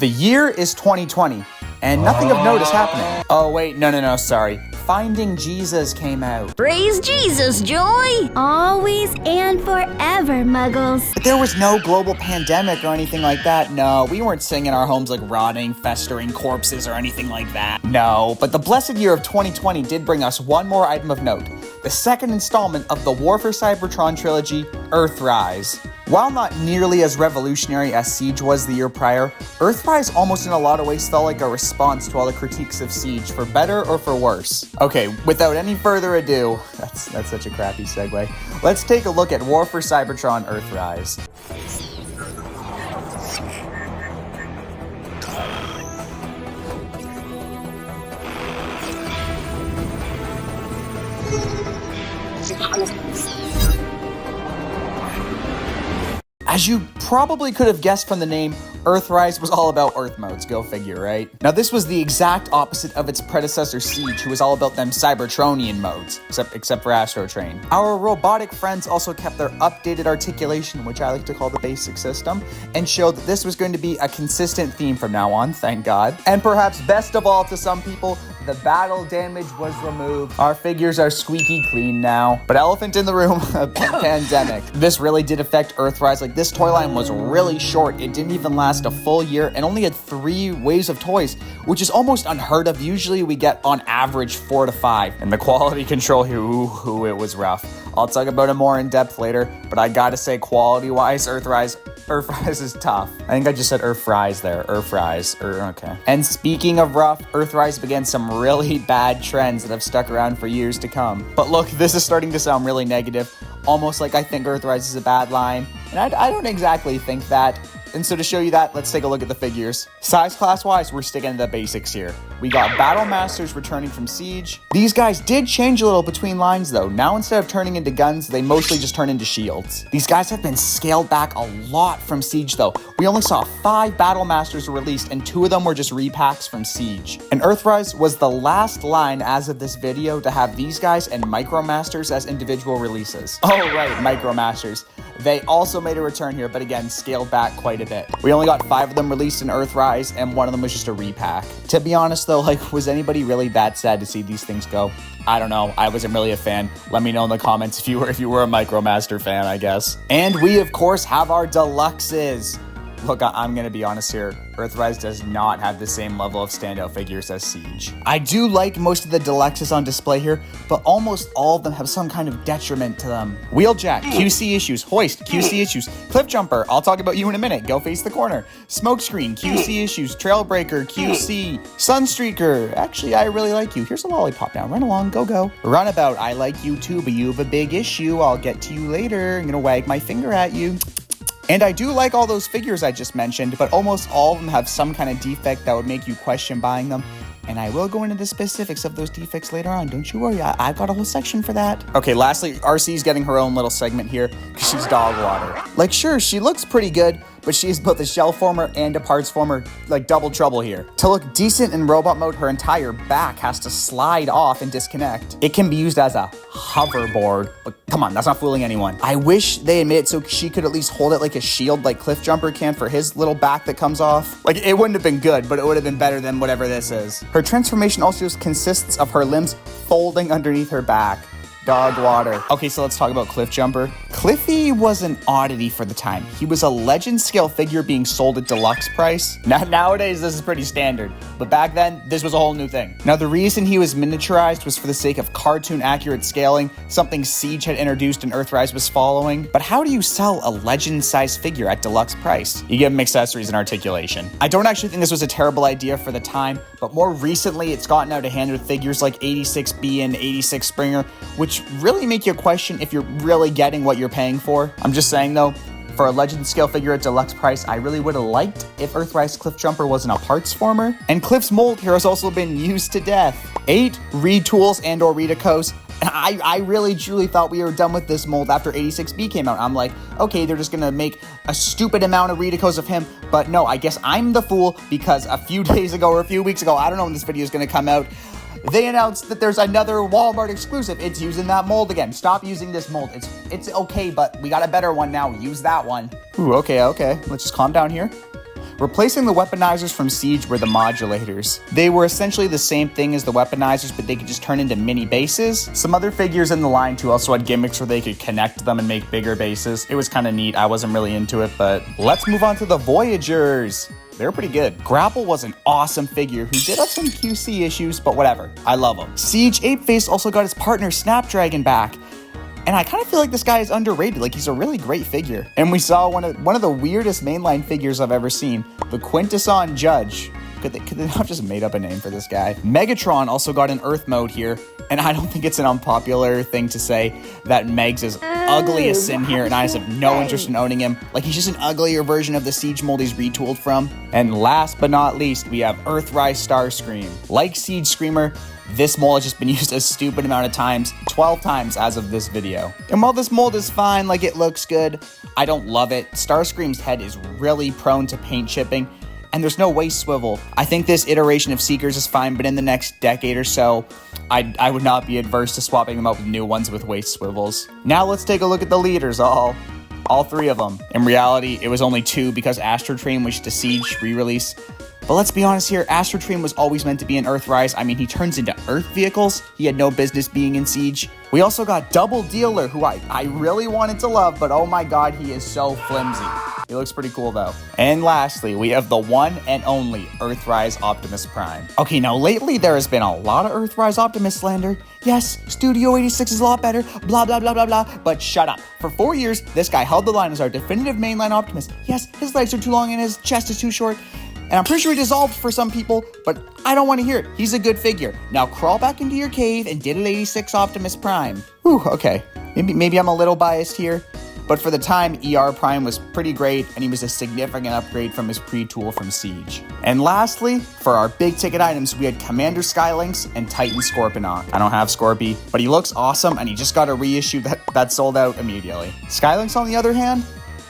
The year is 2020, and nothing of note is happening. Oh wait, no, sorry. Finding Jesus came out. Praise Jesus, Joy! Always and forever, Muggles. But there was no global pandemic or anything like that. No, we weren't sitting in our homes like rotting, festering corpses or anything like that. No, but the blessed year of 2020 did bring us one more item of note. The second installment of the War for Cybertron trilogy, Earthrise. While not nearly as revolutionary as Siege was the year prior, Earthrise almost in a lot of ways felt like a response to all the critiques of Siege, for better or for worse. Okay, without any further ado, that's such a crappy segue, let's take a look at War for Cybertron Earthrise. As you probably could have guessed from the name, Earthrise was all about Earth modes, go figure, right? Now this was the exact opposite of its predecessor Siege, who was all about them Cybertronian modes, except for Astro Train. Our robotic friends also kept their updated articulation, which I like to call the basic system, and showed that this was going to be a consistent theme from now on, thank God. And perhaps best of all to some people, the battle damage was removed. Our figures are squeaky clean now. But elephant in the room, pandemic. This really did affect Earthrise. Like, this toy line was really short. It didn't even last a full year and only had 3 waves of toys, which is almost unheard of. Usually we get on average 4 to 5. And the quality control here, ooh, it was rough. I'll talk about it more in depth later, but I gotta say, quality-wise, Earthrise is tough. I think I just said Earthrise there. Earthrise. Okay. And speaking of rough, Earthrise began some really bad trends that have stuck around for years to come. But look, this is starting to sound really negative. Almost like I think Earthrise is a bad line. And I don't exactly think that. And so to show you that, let's take a look at the figures. Size class-wise, we're sticking to the basics here. We got Battle Masters returning from Siege. These guys did change a little between lines though. Now instead of turning into guns, they mostly just turn into shields. These guys have been scaled back a lot from Siege though. We only saw 5 Battle Masters released and 2 of them were just repacks from Siege. And Earthrise was the last line as of this video to have these guys and Micromasters as individual releases. Oh right, Micromasters. They also made a return here, but again, scaled back quite a bit. We only got 5 of them released in Earthrise, and 1 of them was just a repack. To be honest though, like, was anybody really that sad to see these things go? I don't know. I wasn't really a fan. Let me know in the comments if you were a Micromaster fan, I guess. And we, of course, have our deluxes. Look, I'm gonna be honest here. Earthrise does not have the same level of standout figures as Siege. I do like most of the deluxes on display here, but almost all of them have some kind of detriment to them. Wheeljack, QC issues. Hoist, QC issues. Cliffjumper, I'll talk about you in a minute. Go face the corner. Smokescreen, QC issues. Trailbreaker, QC. Sunstreaker, actually, I really like you. Here's a lollipop now. Run along, go. Runabout, I like you too, but you have a big issue. I'll get to you later. I'm gonna wag my finger at you. And I do like all those figures I just mentioned, but almost all of them have some kind of defect that would make you question buying them. And I will go into the specifics of those defects later on. Don't you worry, I've got a whole section for that. Okay, lastly, RC's getting her own little segment here because she's dog water. Like, sure, she looks pretty good, but she's both a shell former and a parts former, like double trouble here. To look decent in robot mode, her entire back has to slide off and disconnect. It can be used as a hoverboard, but come on, that's not fooling anyone. I wish they had made it so she could at least hold it like a shield like Cliffjumper can for his little back that comes off. Like, it wouldn't have been good, but it would have been better than whatever this is. Her transformation also consists of her limbs folding underneath her back. Dog water. Okay, so let's talk about Cliffjumper. Cliffy was an oddity for the time. He was a legend scale figure being sold at deluxe price. Nowadays, this is pretty standard, but back then, this was a whole new thing. Now, the reason he was miniaturized was for the sake of cartoon accurate scaling, something Siege had introduced and Earthrise was following. But how do you sell a legend size figure at deluxe price? You give him accessories and articulation. I don't actually think this was a terrible idea for the time, but more recently, it's gotten out of hand with figures like 86B and 86 Springer, which really make you question if you're really getting what you're paying for. I'm just saying though, for a legend scale figure at deluxe price, I really would have liked if Earthrise Cliffjumper wasn't a parts former. And Cliff's mold here has also been used to death. 8 retools and or redecos. And I really truly thought we were done with this mold after 86B came out. I'm like, okay, they're just gonna make a stupid amount of redecos of him. But no, I guess I'm the fool because a few days ago or a few weeks ago, I don't know when this video is gonna come out, they announced that there's another Walmart exclusive. It's using that mold again. Stop using this mold. It's okay, but we got a better one now. Use that one. Ooh, okay. Let's just calm down here. Replacing the weaponizers from Siege were the modulators. They were essentially the same thing as the weaponizers, but they could just turn into mini bases. Some other figures in the line too also had gimmicks where they could connect them and make bigger bases. It was kind of neat. I wasn't really into it, but let's move on to the Voyagers. They're pretty good. Grapple was an awesome figure who did have some QC issues, but whatever. I love him. Siege Apeface also got his partner Snapdragon back. And I kind of feel like this guy is underrated. Like, he's a really great figure. And we saw one of the weirdest mainline figures I've ever seen. The Quintesson Judge. Could they not just made up a name for this guy? Megatron also got an Earth mode here. And I don't think it's an unpopular thing to say that Megs is ugly as sin here, and I just have no interest in owning him. Like, he's just an uglier version of the Siege mold he's retooled from. And last but not least, we have Earthrise Starscream. Like Siege Screamer, this mold has just been used a stupid amount of times, 12 times as of this video. And while this mold is fine, like it looks good, I don't love it. Starscream's head is really prone to paint chipping, and there's no waist swivel. I think this iteration of Seekers is fine, but in the next decade or so, I would not be adverse to swapping them out with new ones with waist swivels. Now let's take a look at the leaders, all three of them. In reality, it was only two because Astrotrain was just a Siege re-release. But let's be honest here, Astrotrain was always meant to be in Earthrise. I mean, he turns into Earth vehicles. He had no business being in Siege. We also got Double Dealer, who I really wanted to love, but oh my god, he is so flimsy. He looks pretty cool though. And lastly, we have the one and only Earthrise Optimus Prime. Okay, now lately there has been a lot of Earthrise Optimus slander. Yes, Studio 86 is a lot better, blah, blah, blah, blah, blah, but shut up. For 4 years, this guy held the line as our definitive mainline Optimus. Yes, his legs are too long and his chest is too short. And I'm pretty sure he dissolved for some people, but I don't want to hear it. He's a good figure. Now crawl back into your cave and diddle 86 Optimus Prime. Whew, okay. Maybe I'm a little biased here, but for the time, ER Prime was pretty great, and he was a significant upgrade from his pre-tool from Siege. And lastly, for our big ticket items, we had Commander Skylynx and Titan Scorponok. I don't have Scorpy, but he looks awesome, and he just got a reissue that sold out immediately. Skylynx, on the other hand,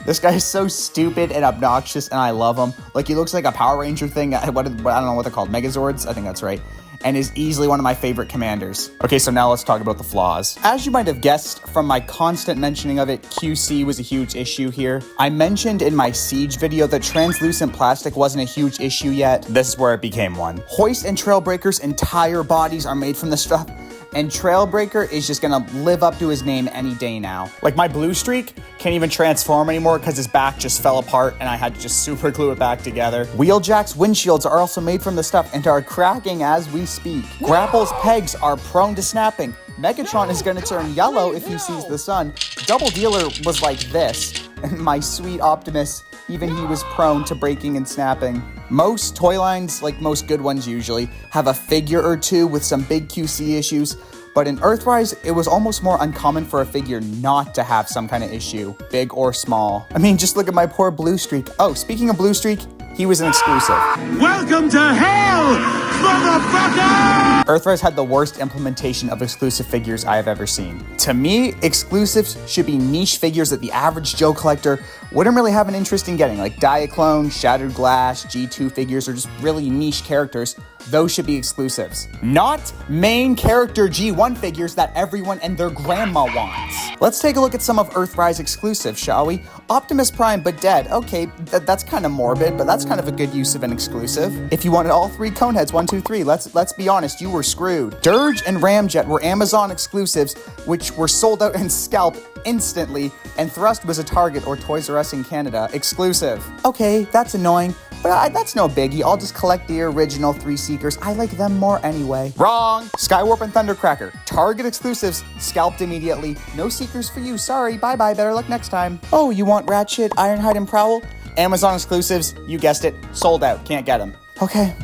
this guy is so stupid and obnoxious, and I love him. Like, he looks like a Power Ranger thing. I don't know what they're called. Megazords? I think that's right. And is easily one of my favorite commanders. Okay, so now let's talk about the flaws. As you might have guessed from my constant mentioning of it, QC was a huge issue here. I mentioned in my Siege video that translucent plastic wasn't a huge issue yet. This is where it became one. Hoist and Trailbreaker's entire bodies are made from this stuff, and Trailbreaker is just gonna live up to his name any day now. Like, my Blue Streak can't even transform anymore because his back just fell apart and I had to just super glue it back together. Wheeljack's windshields are also made from the stuff and are cracking as we speak. Grapple's pegs are prone to snapping. Megatron is gonna turn yellow if he sees the sun. Double Dealer was like this, and my sweet Optimus, even he was prone to breaking and snapping. Most toy lines, like most good ones usually, have a figure or two with some big QC issues, but in Earthrise, it was almost more uncommon for a figure not to have some kind of issue, big or small. I mean, just look at my poor Blue Streak. Oh, speaking of Blue Streak, he was an exclusive. Welcome to hell, motherfucker! Earthrise had the worst implementation of exclusive figures I have ever seen. To me, exclusives should be niche figures that the average Joe collector wouldn't really have an interest in getting, like Diaclone, Shattered Glass, G2 figures, or just really niche characters. Those should be exclusives. Not main character G1 figures that everyone and their grandma wants. Let's take a look at some of Earthrise exclusives, shall we? Optimus Prime, but dead. Okay, that's kind of morbid, but that's kind of a good use of an exclusive. If you wanted all three Coneheads, 1, 2, 3, let's be honest, you were screwed. Dirge and Ramjet were Amazon exclusives, which were sold out and scalped instantly, and Thrust was a Target or Toys R Us in Canada exclusive. Okay, that's annoying, but that's no biggie. I'll just collect the original 3 Seekers. I like them more anyway. Wrong! Skywarp and Thundercracker, Target exclusives, scalped immediately. No Seekers for you, sorry, bye-bye, better luck next time. Oh, you want Ratchet, Ironhide, and Prowl? Amazon exclusives, you guessed it, sold out, can't get them. Okay,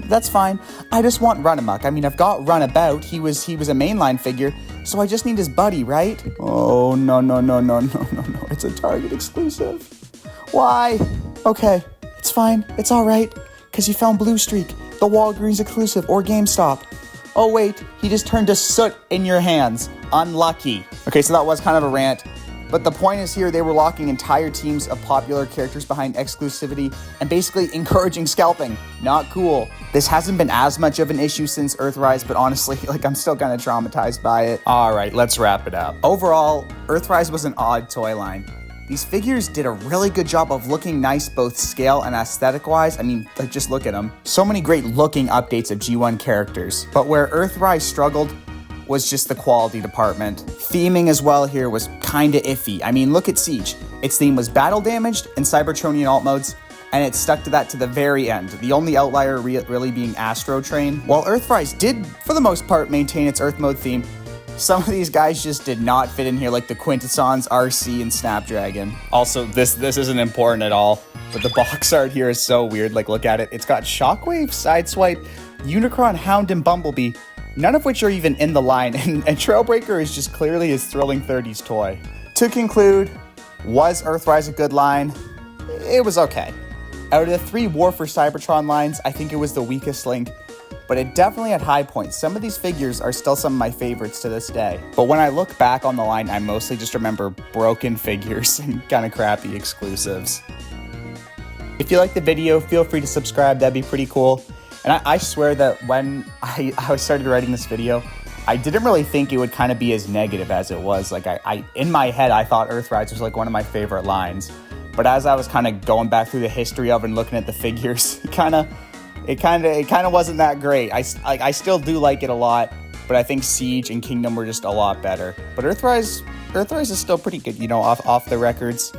that's fine. I just want Runamuck. I mean, I've got Runabout. He was a mainline figure, so I just need his buddy, right? Oh, no. It's a Target exclusive. Why? Okay, it's fine. It's all right, because you found Blue Streak, the Walgreens exclusive, or GameStop. Oh, wait, he just turned to soot in your hands. Unlucky. Okay, so that was kind of a rant. But the point is here, they were locking entire teams of popular characters behind exclusivity and basically encouraging scalping. Not cool. This hasn't been as much of an issue since Earthrise, but honestly, I'm still kind of traumatized by it. All right, let's wrap it up. Overall, Earthrise was an odd toy line. These figures did a really good job of looking nice both scale and aesthetic-wise. I mean, like, just look at them. So many great looking updates of G1 characters. But where Earthrise struggled was just the quality department. Theming as well here was kinda iffy. I mean, look at Siege. Its theme was battle damaged and Cybertronian alt modes, and it stuck to that to the very end, the only outlier really being Astro Train. While Earthrise did, for the most part, maintain its Earth mode theme, some of these guys just did not fit in here, like the Quintessons, RC, and Snapdragon. Also, this isn't important at all, but the box art here is so weird. Like, look at it. It's got Shockwave, Sideswipe, Unicron, Hound, and Bumblebee, none of which are even in the line, and Trailbreaker is just clearly his thrilling 30s toy. To conclude, was Earthrise a good line? It was okay. Out of the 3 War for Cybertron lines, I think it was the weakest link, but it definitely had high points. Some of these figures are still some of my favorites to this day. But when I look back on the line, I mostly just remember broken figures and kind of crappy exclusives. If you liked the video, feel free to subscribe, that'd be pretty cool. And I swear that when I started writing this video, I didn't really think it would kind of be as negative as it was. Like, I in my head, I thought Earthrise was like one of my favorite lines. But as I was kind of going back through the history of and looking at the figures, it kind of wasn't that great. I still do like it a lot, but I think Siege and Kingdom were just a lot better. But Earthrise is still pretty good, you know, off the records.